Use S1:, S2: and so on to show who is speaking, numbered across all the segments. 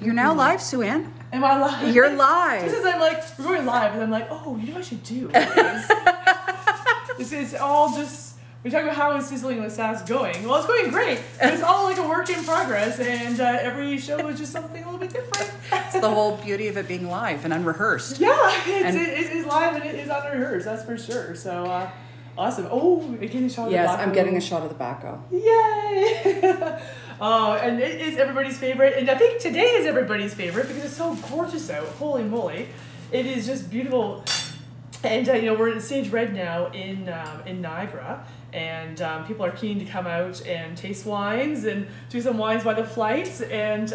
S1: You're now live, Sue-Ann.
S2: Am I live?
S1: You're live.
S2: Just as I'm like, we're going live, and I'm like, oh, you know what I should do? This is all just, we talk about how is Sizzling with Sass going. Well, it's going great. It's all like a work in progress, and every show is just something a little bit different.
S1: It's the whole beauty of it being live and unrehearsed.
S2: Yeah, it is live and it is unrehearsed, that's for sure. So, awesome. Oh, you're getting a shot of the Baco.
S1: Yes, I'm getting a shot of the Baco.
S2: Yay! Oh, and it is everybody's favorite, and I think today is everybody's favorite because it's so gorgeous out. Holy moly, it is just beautiful. And you know, we're in Sage Red now in Niagara, and people are keen to come out and taste wines and do some wines by the flights and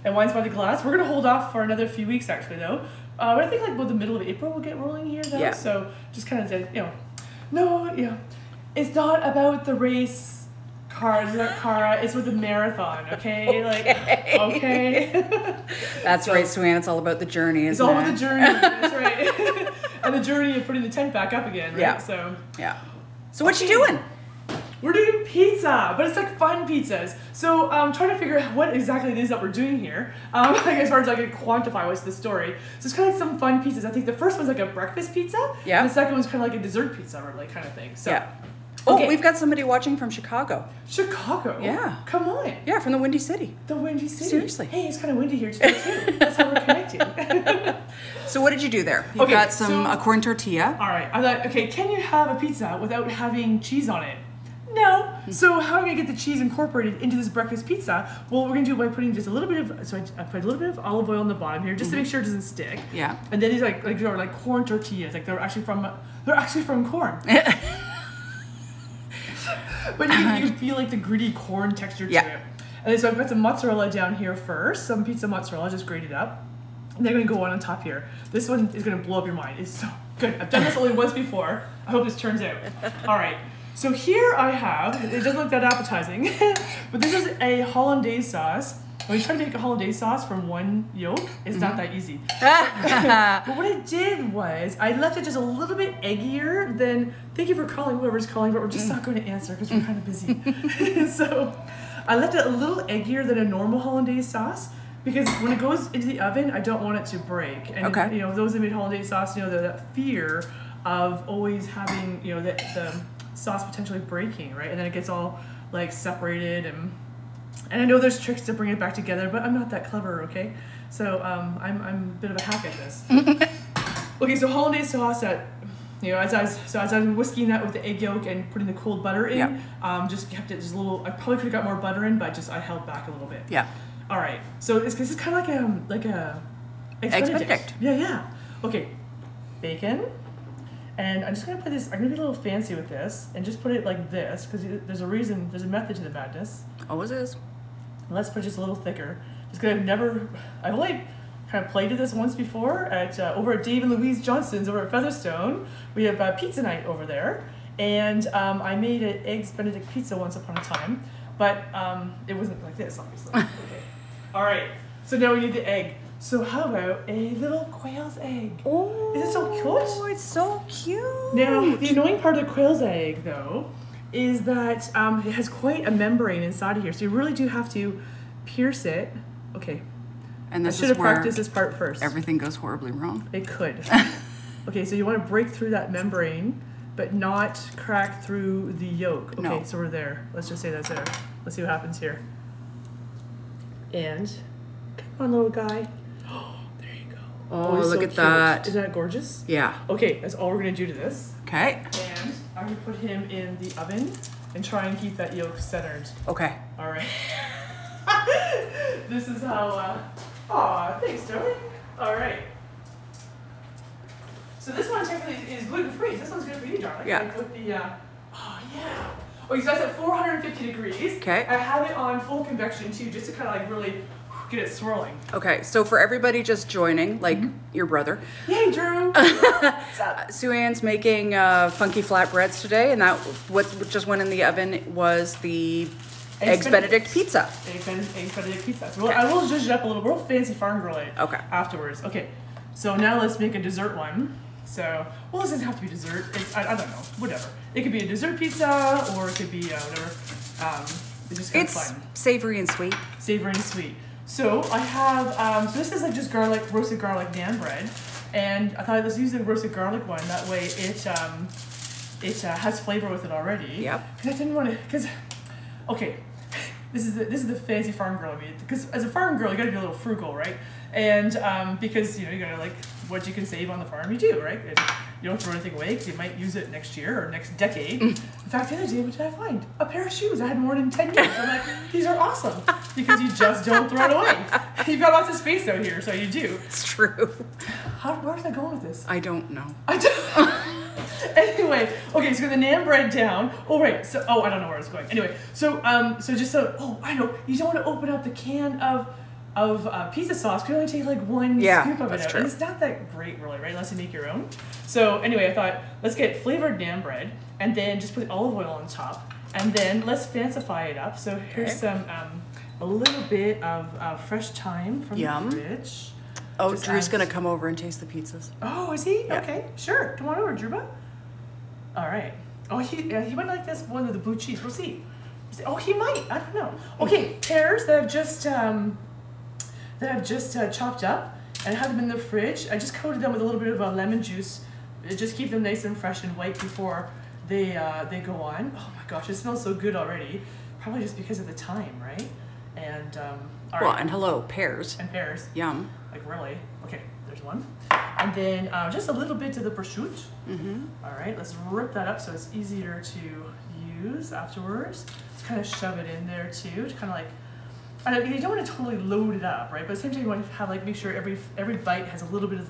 S2: wines by the glass. We're gonna hold off for another few weeks actually though. But I think like about the middle of April we'll get rolling here though. Yeah. So just kind of it's not about the race. Cara, it's with the marathon, okay? Okay.
S1: That's so, right, Sue-Ann. It's all about the journey, isn't it?
S2: It's all about the journey, that's right. And the journey of putting the tent back up again, right?
S1: Yeah.
S2: So
S1: what you doing?
S2: We're doing pizza, but it's like fun pizzas. So I'm trying to figure out what exactly it is that we're doing here. Like as far as I can quantify what's the story. So it's kind of like some fun pizzas. I think the first one's like a breakfast pizza. Yeah. And the second one's kind of like a dessert pizza or like kind of thing. So. Yeah.
S1: Oh, we've got somebody watching from Chicago.
S2: Chicago?
S1: Yeah.
S2: Come on.
S1: Yeah, from the Windy City.
S2: The Windy City.
S1: Seriously.
S2: Hey, it's kind of windy here today too. That's how we're connecting.
S1: So what did you do there? You got a corn tortilla.
S2: All right. I thought, okay, can you have a pizza without having cheese on it? No. So how am I gonna get the cheese incorporated into this breakfast pizza? Well, we're gonna do it by putting just a little bit of, so I put a little bit of olive oil on the bottom here, just to make sure it doesn't stick. Yeah. And then these like corn tortillas, like they're actually from corn. But you can feel like the gritty corn texture to it. And then so I've got some mozzarella down here first, some pizza mozzarella, just grated up. And they're gonna go on top here. This one is gonna blow up your mind. It's so good. I've done this only once before. I hope this turns out. All right. So here I have, it doesn't look that appetizing, but this is a hollandaise sauce. When you try to make a hollandaise sauce from one yolk, it's not that easy. But what I did was, I left it just a little bit eggier than, thank you for calling whoever's calling, but we're just not going to answer because we're kind of busy. So I left it a little eggier than a normal hollandaise sauce because when it goes into the oven, I don't want it to break. And you know, those that made hollandaise sauce, you know, that fear of always having, you know, the sauce potentially breaking, right? And then it gets all like separated and I know there's tricks to bring it back together, but I'm not that clever, okay? So I'm a bit of a hack at this. Okay, so hollandaise sauce that, you know, as I was whisking that with the egg yolk and putting the cold butter in, just kept it just a little. I probably could have got more butter in, but I held back a little bit. Yeah. All right. So this is kind of like a eggs Benedict. Yeah. Okay, bacon. And I'm just gonna put this. I'm gonna be a little fancy with this, and just put it like this because there's a reason. There's a method to the madness. Always is. Let's put it just a little thicker. Just because I've only kind of played with this once before at over at Dave and Louise Johnson's over at Featherstone. We have pizza night over there, and I made an eggs Benedict pizza once upon a time, but it wasn't like this, obviously. Okay. All right. So now we need the egg. So how about a little quail's egg? Oh, is it so cute? Oh, it's so cute. Now, the annoying part of the quail's egg, though, is that it has quite a membrane inside of here. So you really do have to pierce it. Okay. And this I should have practiced this part first. Everything goes horribly wrong. It could. Okay, so you want to break through that membrane, but not crack through the yolk. Okay, so we're there. Let's just say that's there. Let's see what happens here. And, come on, little guy. There you go. Oh, look at that. Isn't that gorgeous? Yeah. Okay, that's all we're going to do to this. Okay. And I'm going to put him in the oven and try and keep that yolk centered. Okay. All right. This is how, aw, thanks, darling. All right. So this one technically is gluten-free. This one's good for you, darling. Yeah. Like with the, oh, yeah. Okay, so that's at 450 degrees. Okay. I have it on full convection, too, just to kind of like really get it swirling. Okay, so for everybody just joining, like your brother. Yay, Drew! Sue-Ann's making funky flatbreads today, and that what just went in the oven was the Eggs Benedict pizza. Eggs Benedict pizza. So I will zhuzh it up a little. We'll fancy farm grill it afterwards. Okay, so now let's make a dessert one. So, well, this doesn't have to be dessert. I don't know, whatever. It could be a dessert pizza, or it could be whatever. It's just kind of fun. Savory and sweet. Savory and sweet. So I have, so this is like just garlic, roasted garlic naan bread. And I thought let's use the roasted garlic one. That way it has flavor with it already.
S1: Yep.
S2: Because I didn't want to, because, okay, this is the fancy farm girl I mean. Because as a farm girl, you gotta be a little frugal, right? And because, you know, you gotta like, what you can save on the farm, you do, right? And you don't throw anything away because you might use it next year or next decade. In fact, the other day, what did I find? A pair of shoes I had more than 10 years. I'm like, these are awesome because you just don't throw it away. You've got lots of space out here, so you do.
S1: It's true.
S2: Where was I going with this?
S1: I don't know.
S2: Anyway, okay, so the naan bread down. Oh, right. So, I don't know where I was going. Anyway, so I know. You don't want to open up the can of pizza sauce. You can only take like one scoop of it out.
S1: True.
S2: And it's not that great, really, right? Unless you make your own. So anyway, I thought let's get flavored naan bread and then just put olive oil on top, and then let's fancify it up. So here's some a little bit of fresh thyme from the fridge.
S1: Oh, Drew's gonna come over and taste the pizzas.
S2: Oh, is he?
S1: Yeah.
S2: Okay, sure. Come on over, Druba. All right. Oh, he might like this one with the blue cheese. We'll see. Oh, he might. I don't know. Okay, pears that I've just chopped up and I have them in the fridge. I just coated them with a little bit of lemon juice. Just keep them nice and fresh and white before they go on. Oh my gosh, it smells so good already. Probably just because of the thyme, right? And all right.
S1: And hello, pears.
S2: And pears.
S1: Yum.
S2: Like really? Okay, there's one. And then just a little bit of the prosciutto. All right, let's rip that up so it's easier to use afterwards. Just kind of shove it in there too, to kind of like, you don't want to totally load it up, right? But at the same time, you want to have make sure every bite has a little bit of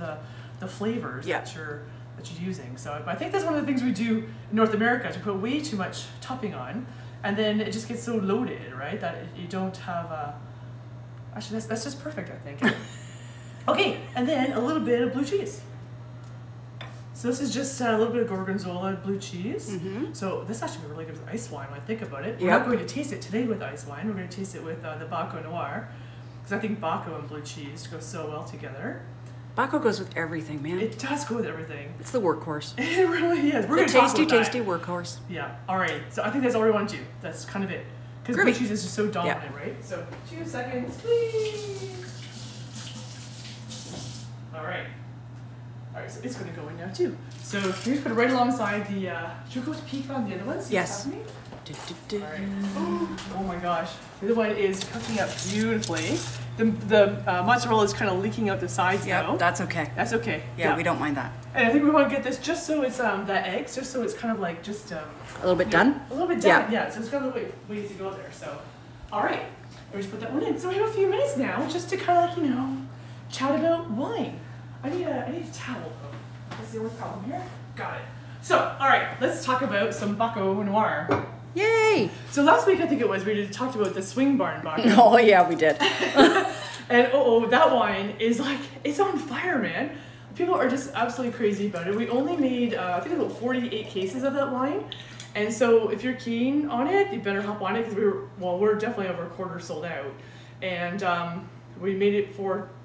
S2: the flavors that you're using. So I think that's one of the things we do in North America, is we put way too much topping on, and then it just gets so loaded, right? That you don't have actually that's just perfect, I think. Okay, and then a little bit of blue cheese. So this is just a little bit of gorgonzola blue cheese. So this actually really good with ice wine when I think about it. We're not going to taste it today with ice wine. We're going to taste it with the Baco Noir, because I think Baco and blue cheese go so well together.
S1: Baco goes with everything, man.
S2: It does go with everything.
S1: It's the workhorse.
S2: It really is. We're
S1: the
S2: going to talk about
S1: tasty
S2: that.
S1: workhorse.
S2: Yeah. All right. So I think that's all we want to do. That's kind of it. Because blue cheese is just so dominant, right? So 2 seconds, please. All right. All right, so it's going to go in now too. So here's put it right alongside the. Should we go peek on the other ones?
S1: Yes.
S2: All right. Oh my gosh, the other one is cooking up beautifully. The mozzarella is kind of leaking out the sides now.
S1: Yeah, that's okay.
S2: That's okay.
S1: Yeah, we don't mind that.
S2: And I think we want to get this just so it's the eggs, just so it's kind of like just
S1: a little bit done.
S2: A little bit done. Yeah. So it's got a little ways to go there. So, all right, we just put that one in. So we have a few minutes now just to kind of like chat about wine. I need a towel. That's the only problem here. Got it. So, all right, let's talk about some Baco Noir.
S1: Yay!
S2: So last week, I think it was, we talked about the Swing Barn Baco.
S1: Oh yeah, we did.
S2: And that wine is like, it's on fire, man. People are just absolutely crazy about it. We only made, I think about 48 cases of that wine. And so if you're keen on it, you better hop on it, because we're definitely over a quarter sold out. And we made it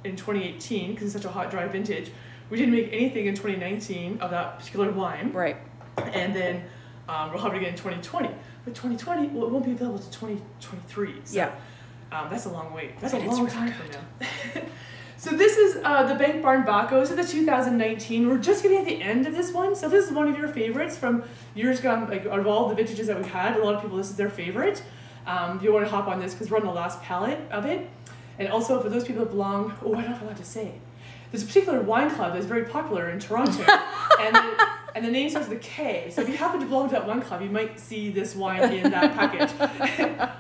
S2: in 2018, because it's such a hot, dry vintage. We didn't make anything in 2019 of that particular wine.
S1: Right.
S2: And then we'll have it again in 2020. But 2020, well, it won't be available until 2023. So,
S1: yeah.
S2: That's a long wait. That's a long time from now. So this is the Bank Barn Baco. This is the 2019. We're just getting at the end of this one. So this is one of your favorites from years gone, like out of all the vintages that we had. A lot of people, this is their favorite. If you want to hop on this, because we're on the last palette of it. And also for those people that belong, I don't know what to say. There's a particular wine club that's very popular in Toronto, and the name starts with a K. So if you happen to belong to that wine club, you might see this wine in that package.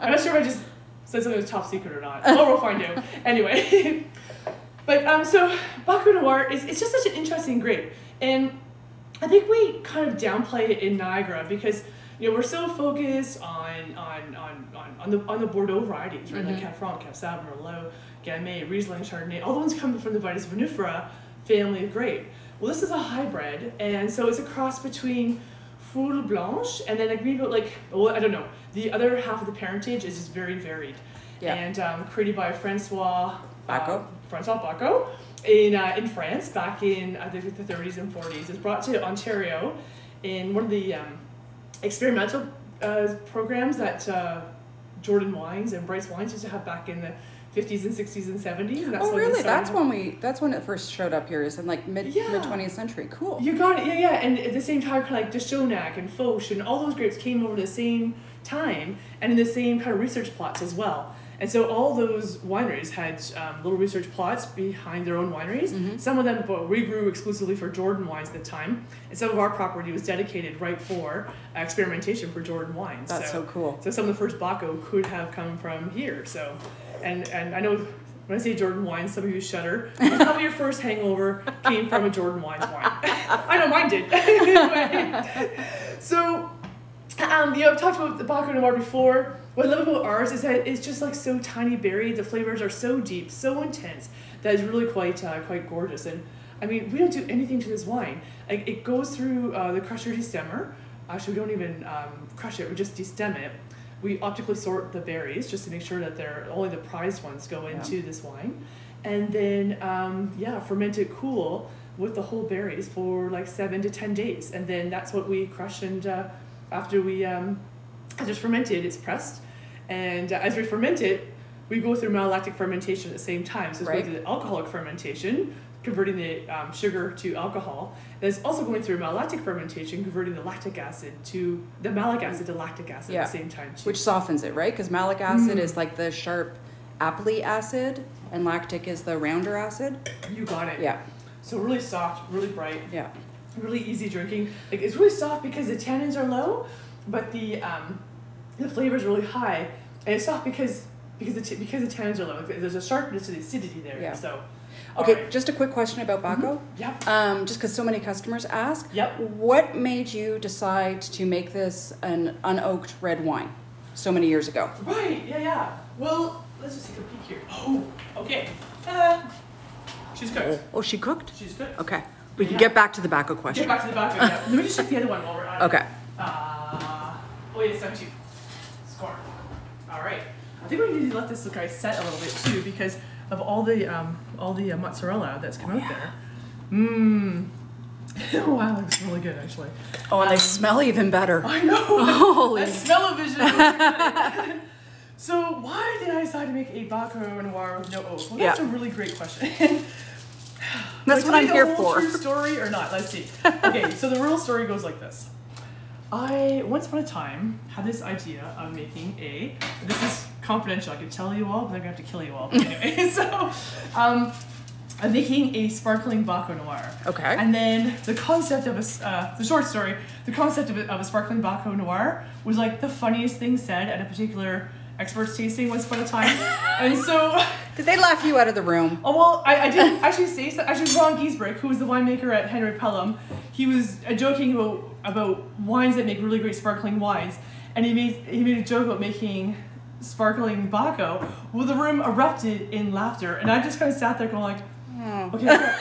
S2: I'm not sure if I just said something was top secret or not. Oh, we'll find out. Anyway, but so Baco Noir it's just such an interesting grape, and I think we kind of downplay it in Niagara because we're so focused on the Bordeaux varieties, right? Like Cab Franc, Cab Sauv, Merlot, Gamay, Riesling, Chardonnay, all the ones coming from the Vitis vinifera family of grape. Well, this is a hybrid, and so it's a cross between Foule Blanche and then I don't know. The other half of the parentage is just very varied. Yeah. And created by Francois Baco in France back in I think the 30s and 40s. It's brought to Ontario in one of the experimental programs that Jordan Wines and Bryce Wines used to have back in the 50s and 60s and 70s. And that's
S1: oh, really? That's when it first showed up here, is in like mid 20th century. Cool.
S2: You got it. Yeah. And at the same time, kind of like Deschonach and Foch and all those grapes came over the same time and in the same kind of research plots as well. And so all those wineries had little research plots behind their own wineries. Some of them we grew exclusively for Jordan wines at the time, and some of our property was dedicated right for experimentation for Jordan wines.
S1: That's so cool.
S2: So some of the first Baco could have come from here. So, and I know when I say Jordan wines, some of you shudder. Probably your first hangover came from a Jordan wines wine. I know mine did. Anyway, so I've talked about the Baco Noir before. What I love about ours is that it's just like so tiny berry. The flavors are so deep, so intense, that it's really quite gorgeous. And I mean, we don't do anything to this wine. Like, it goes through the crusher destemmer. Actually, we don't even crush it. We just destem it. We optically sort the berries just to make sure that they're only the prized ones go into this wine, and then ferment it cool with the whole berries for like 7 to 10 days, and then that's what we crush. And after we just fermented, it's pressed, and as we ferment it, we go through malolactic fermentation at the same time. So it's going through the alcoholic fermentation, converting the sugar to alcohol. And it's also going through malolactic fermentation, converting the malic acid to lactic acid at the same time too.
S1: Which softens it, right? Because malic acid is like the sharp appley acid, and lactic is the rounder acid.
S2: You got it.
S1: Yeah.
S2: So really soft, really bright.
S1: Yeah. Really
S2: easy drinking. Like, it's really soft because the tannins are low, but the flavor is really high, and it's soft because the tannins are low. There's a sharpness to the acidity there.
S1: Yeah.
S2: So.
S1: Okay, just a quick question about Baco.
S2: Yep.
S1: Just because so many customers ask.
S2: Yep.
S1: What made you decide to make this an unoaked red wine so many years ago?
S2: Right. Yeah. Well, let's just take a peek here. Oh. Okay. She's cooked.
S1: Oh, she cooked?
S2: She's cooked.
S1: Okay. We can get back to the Baco question.
S2: Get back to the Baco. Yeah. Let me just check the other one while we're at it.
S1: Okay.
S2: It's done too. Score. All right. I think we need to let this guy set a little bit too, because of all the mozzarella that's come out there. Wow, looks really good actually.
S1: Oh, and they smell even better.
S2: I know.
S1: Holy.
S2: That smell-o-vision. So why did I decide to make a Baco Noir with no oak? Well, that's a really great question.
S1: That's what I'm here for.
S2: True story or not? Let's see. Okay, so the real story goes like this. I once upon a time had this idea of making this is confidential, I could tell you all, but I'm gonna have to kill you all. But anyway, so I'm making a sparkling Baco Noir.
S1: Okay.
S2: And then the concept of the short story, the concept of a sparkling Baco Noir was like the funniest thing said at a particular experts tasting once upon a time. And so
S1: did they laugh you out of the room?
S2: Oh, well, I didn't actually say so. Actually, Ron Giesbrick, who was the winemaker at Henry Pelham, he was joking about wines that make really great sparkling wines, and he made a joke about making sparkling Baco. Well, the room erupted in laughter, and I just kind of sat there going like, okay,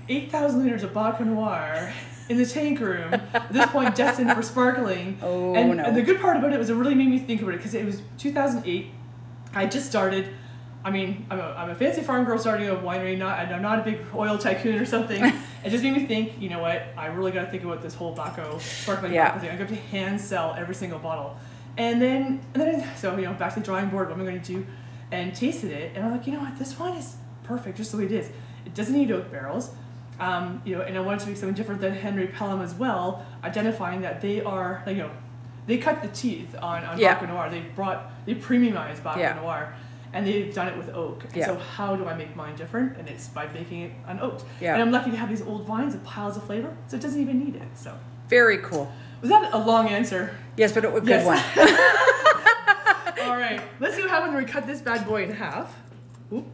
S2: 8,000 liters of Baco Noir in the tank room, at this point destined for sparkling.
S1: Oh,
S2: and the good part about it was it really made me think about it, because it was 2008. I just started. I mean, I'm a fancy farm girl starting a winery. I'm not a big oil tycoon or something. It just made me think, you know what? I really got to think about this whole Baco sparkling Baco thing. I got to hand sell every single bottle, and then so back to the drawing board. What am I going to do? And tasted it, and I'm like, you know what? This wine is perfect just the way it is. It doesn't need oak barrels. And I wanted to make something different than Henry Pelham as well, identifying that they are, they cut the teeth on Baco Noir. They premiumized Baco Noir, and they've done it with oak. And so how do I make mine different? And it's by making it unoaked. Yeah. And I'm lucky to have these old vines with piles of flavor, so it doesn't even need it. So
S1: very cool.
S2: Was that a long answer?
S1: Yes, but it was a good one.
S2: All right, let's see what happens when we cut this bad boy in half. Oop.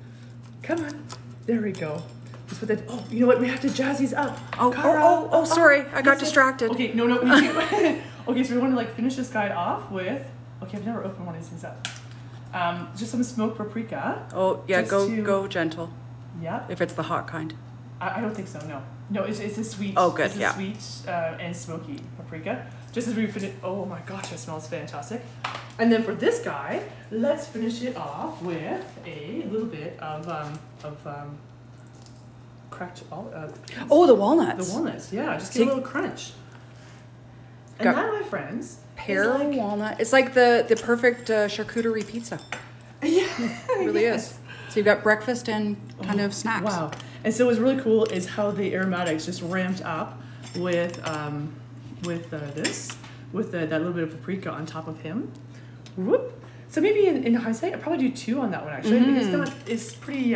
S2: Come on. There we go. Just put that. Oh, you know what? We have to jazz these up.
S1: Oh, sorry. I got distracted.
S2: Okay, no, me too. Okay, so we want to finish this guy off with. Okay, I've never opened one of these things up. Just some smoked paprika.
S1: Oh yeah, go gentle.
S2: Yeah.
S1: If it's the hot kind.
S2: I don't think so. No, it's a sweet.
S1: Oh, good.
S2: It's a sweet and smoky paprika. Just as we finish. Oh my gosh, that smells fantastic. And then for this guy, let's finish it off with a little bit of cracked.
S1: The walnuts.
S2: The walnuts. Yeah, just get a little crunch. And that, my friends,
S1: pear walnut. It's like the perfect charcuterie pizza.
S2: Yeah,
S1: It really is. So you've got breakfast and kind of snacks.
S2: Wow. And so what's really cool is how the aromatics just ramped up with that little bit of paprika on top of him. Whoop. So maybe in hindsight, I'd probably do 2 on that one actually. I think it's pretty.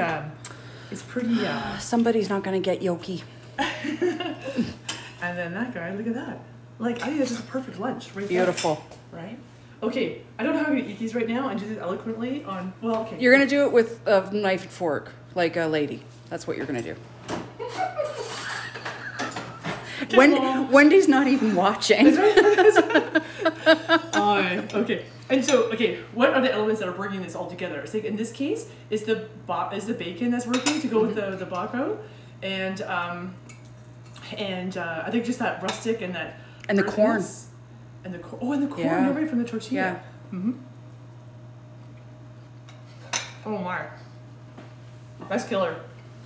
S1: Somebody's not gonna get yolky.
S2: And then that guy, look at that. Like, I think that's just a perfect lunch right
S1: Beautiful.
S2: there. Right? Okay, I don't know how I'm going to eat these right now and do this eloquently on, well, okay.
S1: You're going to do it with a knife and fork, like a lady. That's what you're going to do. Wendy's not even watching.
S2: Okay. And so, okay, what are the elements that are bringing this all together? So in this case, is the bacon that's working to go with the baco, and I think just that rustic and that
S1: the corn.
S2: And the corn. Yeah. You're right, from the tortilla. Yeah. Oh my, that's killer.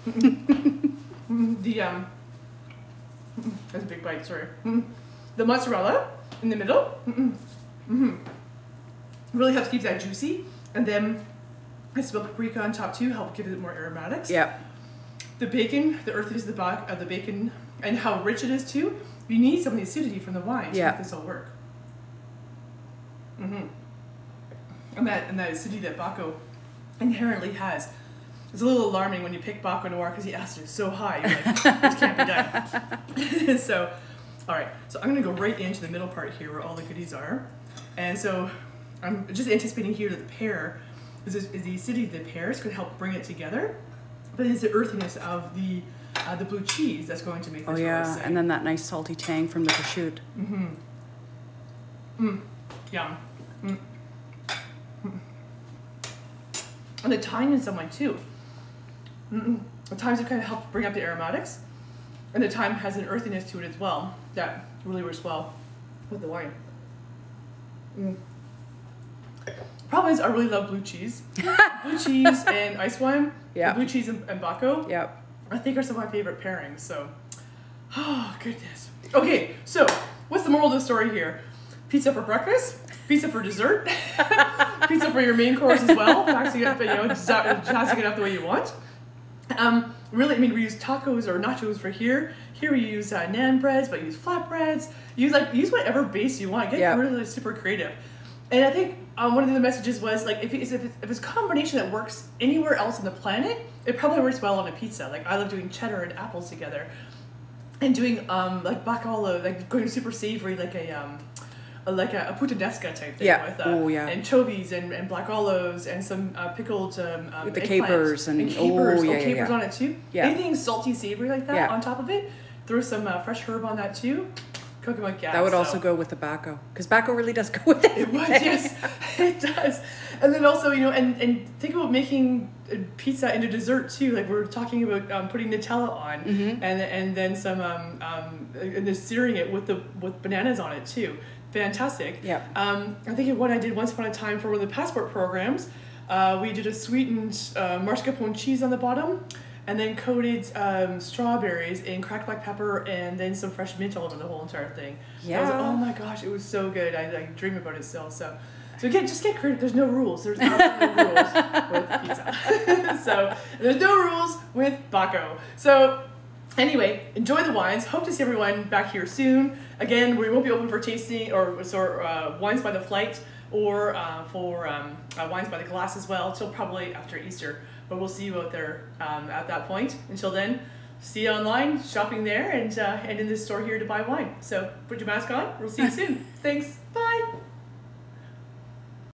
S2: That's a big bite. Sorry. The mozzarella in the middle. Really helps keep that juicy, and then I smell paprika on top too, help give it more aromatics.
S1: Yeah.
S2: The bacon, the earthiness of the bacon, and how rich it is too. You need some of the acidity from the wine to make this all work. And that acidity that Baco inherently has. It's a little alarming when you pick Baco Noir because the acid is so high. You're like, this can't be done. So, all right. So I'm gonna go right into the middle part here where all the goodies are, and so I'm just anticipating here that the pear is the acidity of the pear is going to help bring it together, but it's the earthiness of the blue cheese that's going to make this really sing.
S1: And then that nice salty tang from the prosciutto.
S2: Yum. And the thyme in some way too. The thyme kind of helps bring up the aromatics, and the thyme has an earthiness to it as well that really works well with the wine. Problem is, I really love blue cheese. Blue cheese and ice wine.
S1: Yeah.
S2: Blue cheese and Baco.
S1: Yep.
S2: I think are some of my favorite pairings. So, oh goodness. Okay, so what's the moral of the story here? Pizza for breakfast, pizza for dessert, pizza for your main course as well. Waxing it up, jazzing it up the way you want. Really, I mean, we use tacos or nachos for here. Here we use naan breads, but use flatbreads. Use whatever base you want. Get really super creative. And I think one of the messages was like, if it's a combination that works anywhere else on the planet, it probably works well on a pizza. Like I love doing cheddar and apples together, and doing like bacala, like going super savory, like a puttanesca type thing with anchovies and black olives and some pickled
S1: with the capers and
S2: capers on it too.
S1: Yeah.
S2: Anything salty savory like that on top of it. Throw some fresh herb on that too. Cook them like gas.
S1: That would also go with the Baco, because Baco really does go with it.
S2: It would, yes, it does. And then also, and think about making pizza into dessert too. Like we're talking about putting Nutella on, and then some and then searing it with bananas on it too. Fantastic.
S1: Yeah.
S2: I think what I did once upon a time for one of the passport programs, we did a sweetened mascarpone cheese on the bottom, and then coated strawberries in cracked black pepper and then some fresh mint all over the whole entire thing.
S1: Yeah.
S2: I was like, oh my gosh, it was so good. I dream about it still. So again, just get creative. There's no rules. There's absolutely no rules with pizza. So there's no rules with Baco. So anyway, enjoy the wines. Hope to see everyone back here soon. Again, we won't be open for tasting or wines by the flight or for wines by the glass as well till probably after Easter. But we'll see you out there at that point. Until then, see you online, shopping there, and in this store here to buy wine. So put your mask on. We'll see you soon. Thanks. Bye.